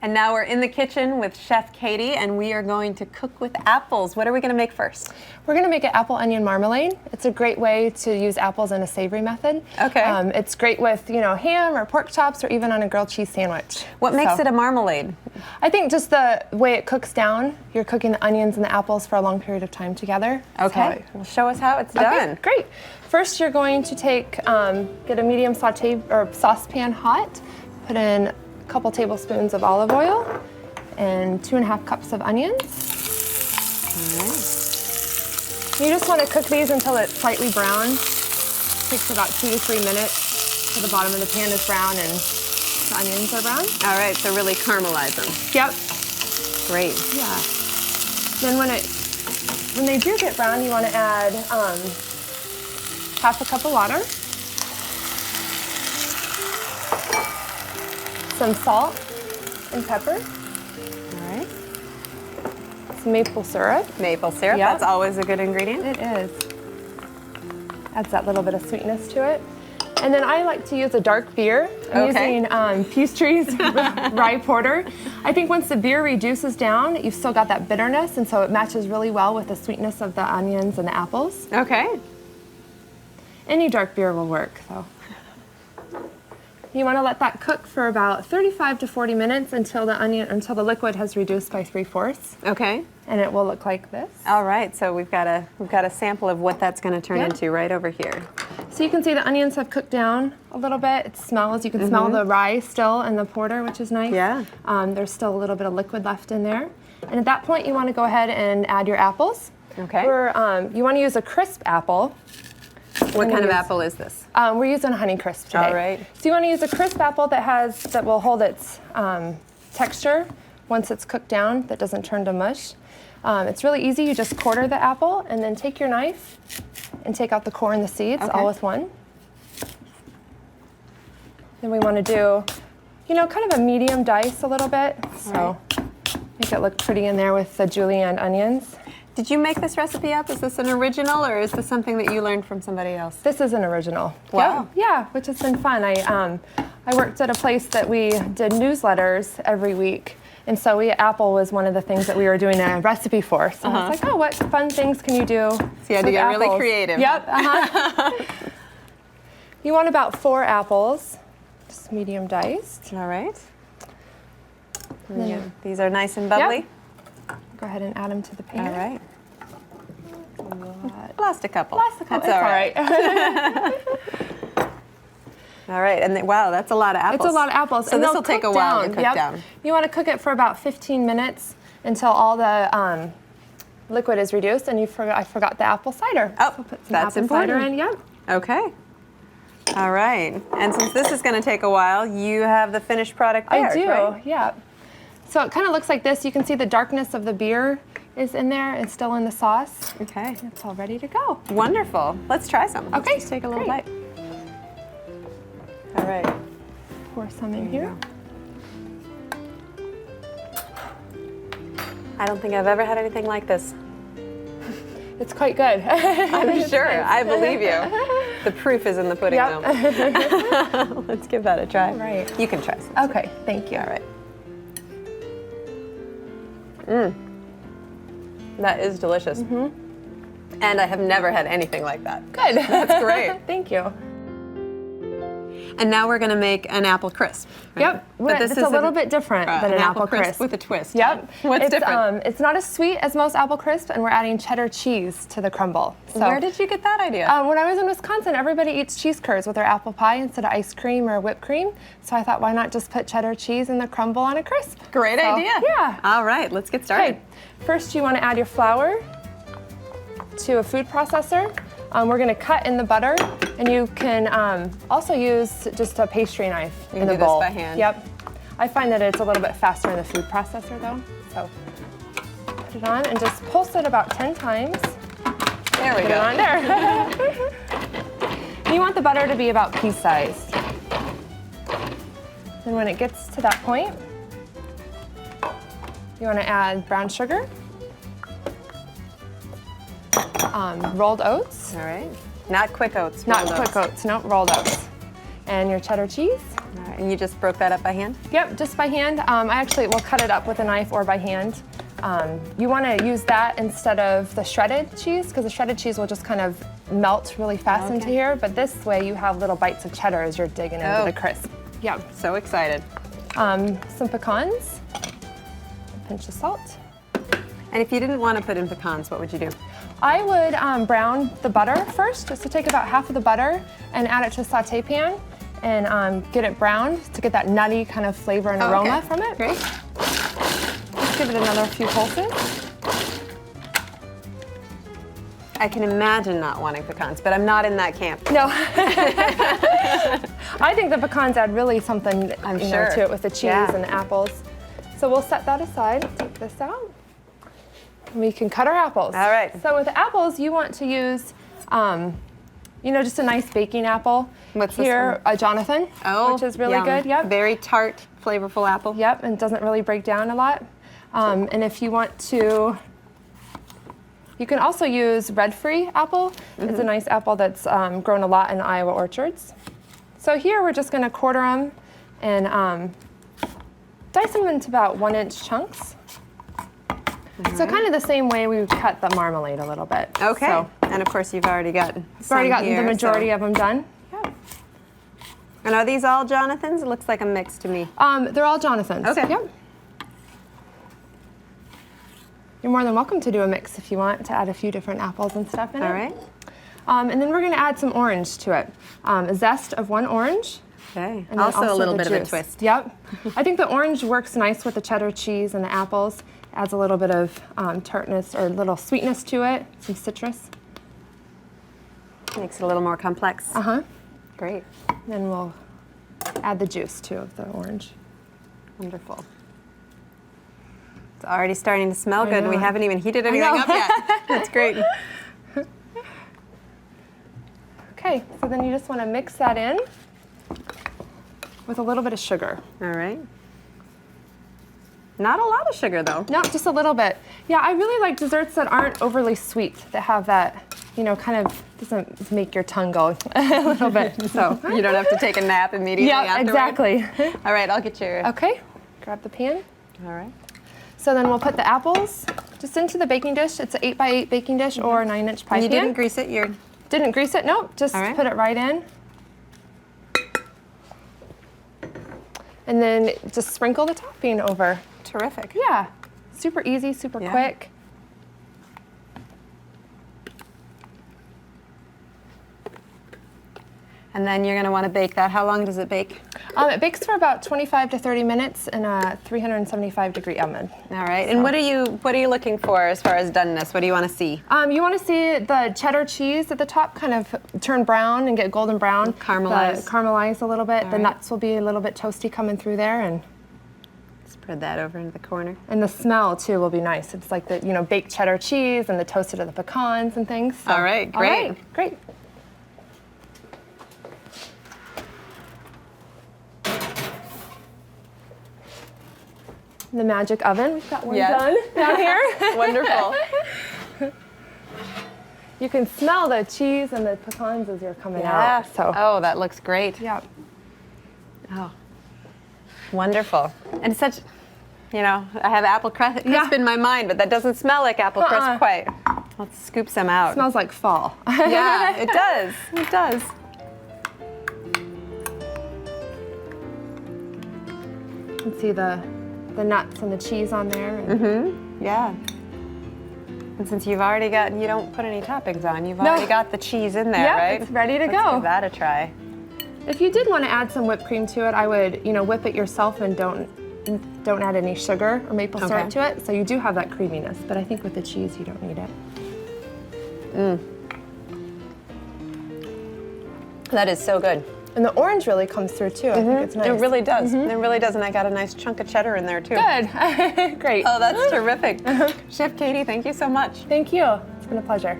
And now we're in the kitchen with Chef Katie, and we are going to cook with apples. What are we going to make first? We're going to make an apple onion marmalade. It's a great way to use apples in a savory method. Okay. It's great with, ham or pork chops or even on a grilled cheese sandwich. What makes it a marmalade? I think just the way it cooks down. You're cooking the onions and the apples for a long period of time together. Okay. Well, show us how it's done. Great. First, you're going to get a medium saucepan hot, put in a couple tablespoons of olive oil and 2.5 cups of onions. All right. You just want to cook these until it's slightly brown. It takes about 2 to 3 minutes till the bottom of the pan is brown and the onions are brown. All right, so really caramelize them. Yep. Great. Yeah. Then when they do get brown, you want to add 1/2 cup of water, some salt and pepper. All right. Some maple syrup. Maple syrup, Yep. That's always a good ingredient. It is. Adds that little bit of sweetness to it. And then I like to use a dark beer. I'm using Peachtree's rye porter. I think once the beer reduces down, you've still got that bitterness, and so it matches really well with the sweetness of the onions and the apples. Okay. Any dark beer will work, though. You want to let that cook for about 35 to 40 minutes until the liquid has reduced by 3/4. Okay. And it will look like this. All right, so we've got a sample of what that's going to turn into right over here. So you can see the onions have cooked down a little bit. It smells. You can smell the rye still in the porter, which is nice. Yeah. There's still a little bit of liquid left in there. And at that point, you want to go ahead and add your apples. Okay. You want to use a crisp apple. What kind of apple is this? We're using Honeycrisp today. All right. So you want to use a crisp apple that will hold its texture once it's cooked down, that doesn't turn to mush. It's really easy. You just quarter the apple and then take your knife and take out the core and the seeds all with one. Then we want to do, kind of a medium dice a little bit. So make it look pretty in there with the julienne onions. Did you make this recipe up? Is this an original, or is this something that you learned from somebody else? This is an original. Wow. Yeah, which has been fun. I worked at a place that we did newsletters every week. And so Apple was one of the things that we were doing a recipe for. So I was like, what fun things can you do? So you had to get really creative. Yep. You want about 4 apples, just medium diced. All right. Yeah. These are nice and bubbly. Yep. Go ahead and add them to the pan. All right. Lost a couple. That's all right. All right, and wow, that's a lot of apples. It's a lot of apples. So this will take a while to cook down. You want to cook it for about 15 minutes until all the liquid is reduced, and I forgot the apple cider. Oh, so put some that's apple important. cider in. Yep. Okay. All right, and since this is going to take a while, you have the finished product there, I do, right? yeah. So it kind of looks like this. You can see the darkness of the beer is in there and still in the sauce. Okay. It's all ready to go. Wonderful. Let's try some. Okay. Let's take a little bite. All right. Pour some in here. I don't think I've ever had anything like this. It's quite good. I'm sure. I believe you. The proof is in the pudding, though. Let's give that a try. Right. You can try some. Okay, thank you. All right. That is delicious. And I have never had anything like that. Good. That's great. Thank you. And now we're going to make an apple crisp. Right? Yep. But this is a little bit different than an apple crisp. with a twist. Yep. What's different? It's not as sweet as most apple crisp, and we're adding cheddar cheese to the crumble. So, where did you get that idea? When I was in Wisconsin, everybody eats cheese curds with their apple pie instead of ice cream or whipped cream. So I thought, why not just put cheddar cheese in the crumble on a crisp? Great idea. Yeah. All right, let's get started. Okay. First, you want to add your flour to a food processor. We're going to cut in the butter, and you can also use just a pastry knife in the bowl. You can do this by hand. Yep. I find that it's a little bit faster in the food processor, though. So put it on and just pulse it about 10 times. There we Put go. it on there. You want the butter to be about pea size. Then when it gets to that point, you want to add brown sugar, rolled oats. All right. Not quick oats. Not quick oats, no, rolled oats. And your cheddar cheese. All right. And you just broke that up by hand? Yep, just by hand. I actually will cut it up with a knife or by hand. You want to use that instead of the shredded cheese, because the shredded cheese will just kind of melt really fast into here, but this way you have little bites of cheddar as you're digging into the crisp. Yep. So excited. Some pecans, a pinch of salt. And if you didn't want to put in pecans, what would you do? I would brown the butter first, just to take about half of the butter and add it to a saute pan and get it browned to get that nutty kind of flavor and aroma from it. Great. Let's give it another few pulses. I can imagine not wanting pecans, but I'm not in that camp. No. I think the pecans add really something to it with the cheese and the apples. So we'll set that aside, take this out. We can cut our apples. All right. So with the apples, you want to use, just a nice baking apple. What's this here? one? A Jonathan, which is really good. Yep. Very tart, flavorful apple. Yep, and doesn't really break down a lot. And if you want to, you can also use red-free apple. It's a nice apple that's grown a lot in Iowa orchards. So here we're just going to quarter them and dice them into about 1-inch chunks. So kind of the same way we cut the marmalade a little bit. Okay. So, and of course you've already got the majority of them done. Yeah. And are these all Jonathans? It looks like a mix to me. They're all Jonathans. Okay. Yep. You're more than welcome to do a mix if you want to add a few different apples and stuff in it. All right. And then we're going to add some orange to it. A zest of 1 orange. Okay. And Also a little the bit of a juice. twist. Yep. I think the orange works nice with the cheddar cheese and the apples. Adds a little bit of tartness or a little sweetness to it, some citrus. Makes it a little more complex. Great. Then we'll add the juice too of the orange. Wonderful. It's already starting to smell good. know. We haven't even heated anything up yet. That's great. Okay, so then you just want to mix that in with a little bit of sugar. All right. Not a lot of sugar though. No, just a little bit. Yeah, I really like desserts that aren't overly sweet, that have that, kind of doesn't make your tongue go a little bit. So You don't have to take a nap immediately afterward. exactly. All right, I'll get your... Okay, grab the pan. All right. So then we'll put the apples just into the baking dish. It's an 8x8 baking dish or a 9-inch pie You pan. didn't grease it? Didn't grease it? Nope, just All right. put it right in. And then just sprinkle the topping over. Terrific. Yeah, super easy, super quick. And then you're going to want to bake that. How long does it bake? It bakes for about 25 to 30 minutes in a 375-degree oven. All right. And what are you looking for as far as doneness? What do you want to see? You want to see the cheddar cheese at the top kind of turn brown and get golden brown. Caramelize. Caramelize a little bit. All The right. nuts will be a little bit toasty coming through there, and Spread that over into the corner. the smell too will be nice. It's like the baked cheddar cheese and the toasted of the pecans and things. So. All right, great. All right, great. The magic oven. We've got one done down here. Wonderful. You can smell the cheese and the pecans as you're coming out. So. Oh, that looks great. Yeah. Oh, wonderful. And such, I have apple crisp in my mind, but that doesn't smell like apple crisp quite. Let's scoop some out. Smells like fall. Yeah, it does. It does. You can see the nuts and the cheese on there. And Yeah. And since you don't put any toppings on, you've already got the cheese in there, right? It's ready to Let's go. give that a try. If you did want to add some whipped cream to it, I would, whip it yourself and don't add any sugar or maple syrup to it. So you do have that creaminess, but I think with the cheese you don't need it. That is so good. And the orange really comes through too. I think it's nice. It really does. It really does, and I got a nice chunk of cheddar in there too. Good. Great. Oh, that's terrific. Chef Katie, thank you so much. Thank you. It's been a pleasure.